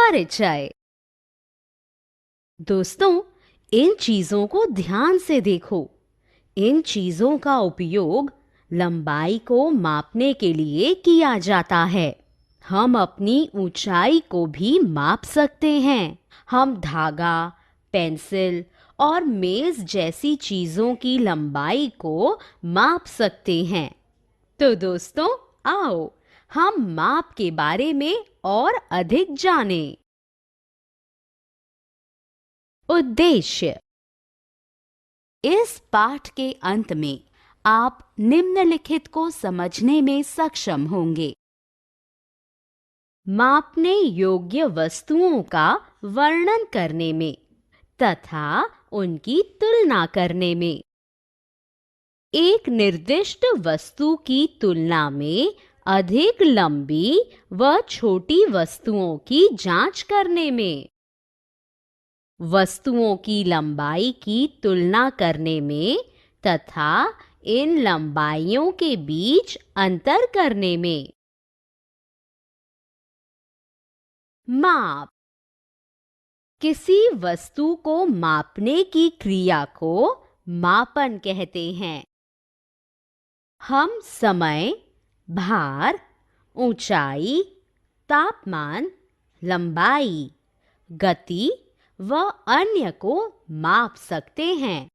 परिचय। दोस्तों, इन चीजों को ध्यान से देखो। इन चीजों का उपयोग लंबाई को मापने के लिए किया जाता है। हम अपनी ऊंचाई को भी माप सकते हैं। हम धागा, पेंसिल और मेज जैसी चीजों की लंबाई को माप सकते हैं। तो दोस्तों, आओ हम माप के बारे में और अधिक जानें। उद्देश्य। इस पाठ के अंत में आप निम्नलिखित को समझने में सक्षम होंगे। मापने योग्य वस्तुओं का वर्णन करने में तथा उनकी तुलना करने में। एक निर्दिष्ट वस्तु की तुलना में अधिक लंबी व छोटी वस्तुओं की जांच करने में। वस्तुओं की लंबाई की तुलना करने में तथा इन लंबाइयों के बीच अंतर करने में। माप। किसी वस्तु को मापने की क्रिया को मापन कहते हैं। हम समय, भार, ऊंचाई, तापमान, लंबाई, गति व अन्य को माप सकते हैं।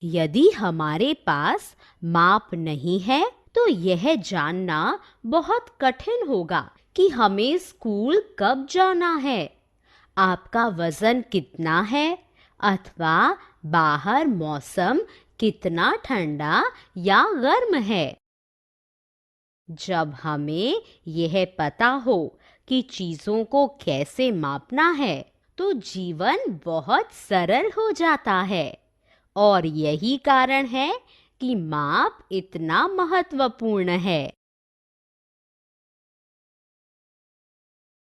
यदि हमारे पास माप नहीं है तो यह जानना बहुत कठिन होगा कि हमें स्कूल कब जाना है, आपका वजन कितना है अथवा बाहर मौसम कितना ठंडा या गर्म है। जब हमें यह पता हो कि चीजों को कैसे मापना है तो जीवन बहुत सरल हो जाता है और यही कारण है कि माप इतना महत्वपूर्ण है।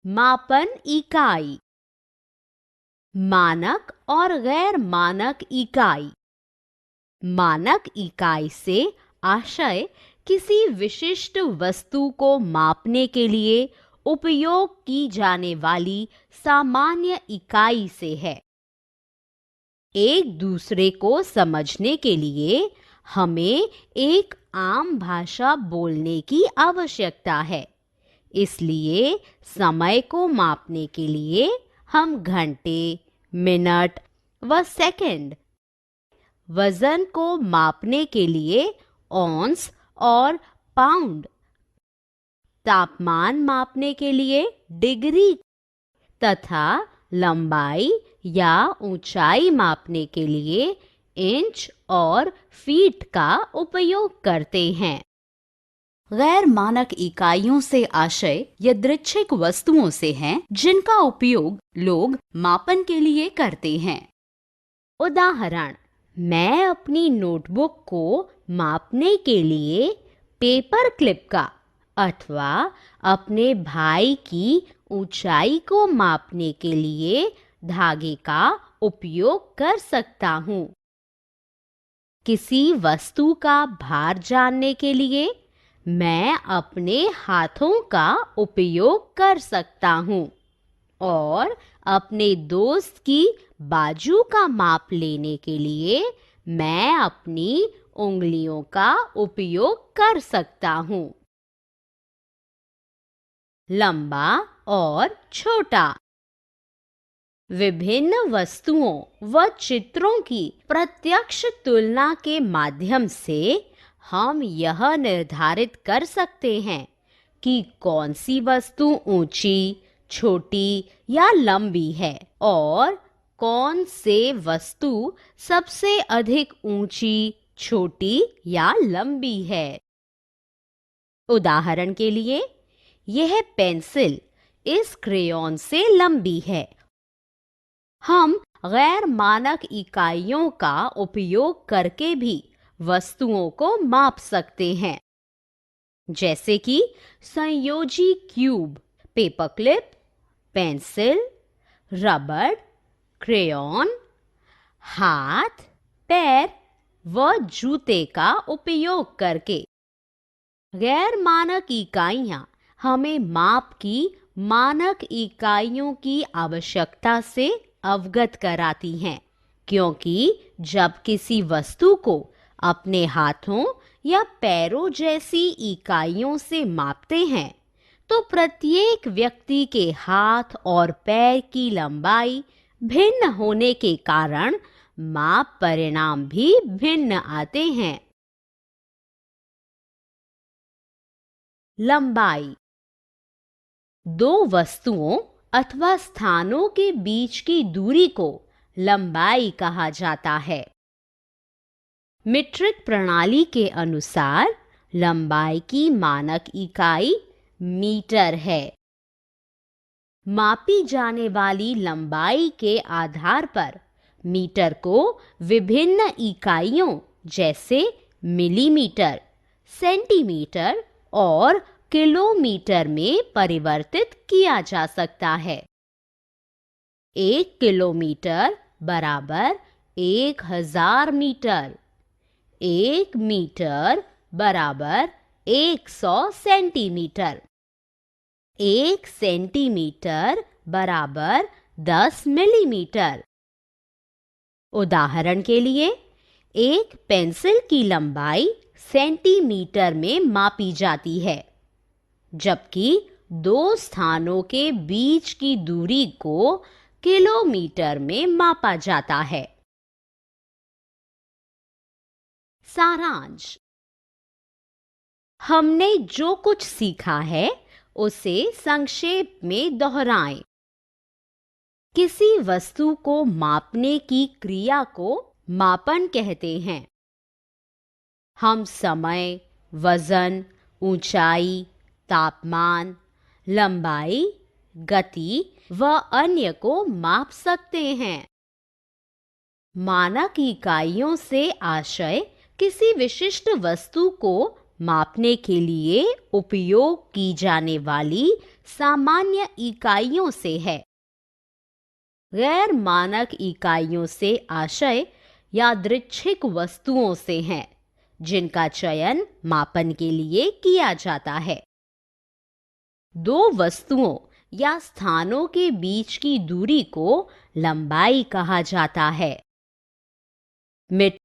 मापन इकाई। मानक और गैर मानक इकाई। मानक इकाई से आशय किसी विशिष्ट वस्तु को मापने के लिए उपयोग की जाने वाली सामान्य इकाई से है। एक दूसरे को समझने के लिए हमें एक आम भाषा बोलने की आवश्यकता है। इसलिए समय को मापने के लिए हम घंटे, मिनट व सेकंड, वजन को मापने के लिए औंस और पाउंड, तापमान मापने के लिए डिग्री तथा लंबाई या ऊंचाई मापने के लिए इंच और फीट का उपयोग करते हैं। गैर मानक इकाइयों से आशय यादृच्छिक वस्तुओं से हैं जिनका उपयोग लोग मापन के लिए करते हैं। उदाहरण, मैं अपनी नोटबुक को मापने के लिए पेपर क्लिप का अथवा अपने भाई की ऊंचाई को मापने के लिए धागे का उपयोग कर सकता हूँ। किसी वस्तु का भार जानने के लिए मैं अपने हाथों का उपयोग कर सकता हूँ और अपने दोस्त की बाजू का माप लेने के लिए मैं अपनी उंगलियों का उपयोग कर सकता हूँ। लंबा और छोटा। विभिन्न वस्तुओं व चित्रों की प्रत्यक्ष तुलना के माध्यम से हम यह निर्धारित कर सकते हैं कि कौन सी वस्तु ऊंची, छोटी या लंबी है और कौन से वस्तु सबसे अधिक ऊंची, छोटी या लंबी है। उदाहरण के लिए, यह पेंसिल इस क्रेयॉन से लंबी है। हम गैर मानक इकाइयों का उपयोग करके भी वस्तुओं को माप सकते हैं, जैसे कि संयोजी क्यूब, पेपरक्लिप, पेंसिल, रबड़, क्रेयॉन, हाथ, पैर व जूते का उपयोग करके। गैर मानक इकाइयां हमें माप की मानक इकाइयों की आवश्यकता से अवगत कराती हैं, क्योंकि जब किसी वस्तु को अपने हाथों या पैरों जैसी इकाइयों से मापते हैं, तो प्रत्येक व्यक्ति के हाथ और पैर की लंबाई भिन्न होने के कारण माप परिणाम भी भिन्न आते हैं। लंबाई दो वस्तुओं अथवा स्थानों के बीच की दूरी को लंबाई कहा जाता है। मीट्रिक प्रणाली के अनुसार लंबाई की मानक इकाई मीटर है। मापी जाने वाली लंबाई के आधार पर मीटर को विभिन्न इकाइयों जैसे मिलीमीटर, सेंटीमीटर और किलोमीटर में परिवर्तित किया जा सकता है। 1 किलोमीटर बराबर 1000 मीटर। 1 मीटर बराबर 100 सेंटीमीटर। 1 सेंटीमीटर बराबर 10 मिलीमीटर। उदाहरण के लिए, एक पेंसिल की लंबाई सेंटीमीटर में मापी जाती है, जबकि दो स्थानों के बीच की दूरी को किलोमीटर में मापा जाता है। सारांश: हमने जो कुछ सीखा है उसे संक्षेप में दोहराएं। किसी वस्तु को मापने की क्रिया को मापन कहते हैं। हम समय, वजन, ऊंचाई, तापमान, लंबाई, गति व अन्य को माप सकते हैं। मानक इकाइयों से आशय किसी विशिष्ट वस्तु को मापने के लिए उपयोग की जाने वाली सामान्य इकाइयों से है। गैर मानक इकाइयों से आशय यादृच्छिक वस्तुओं से है, जिनका चयन मापन के लिए किया जाता है। दो वस्तुओं या स्थानों के बीच की दूरी को लंबाई कहा जाता है।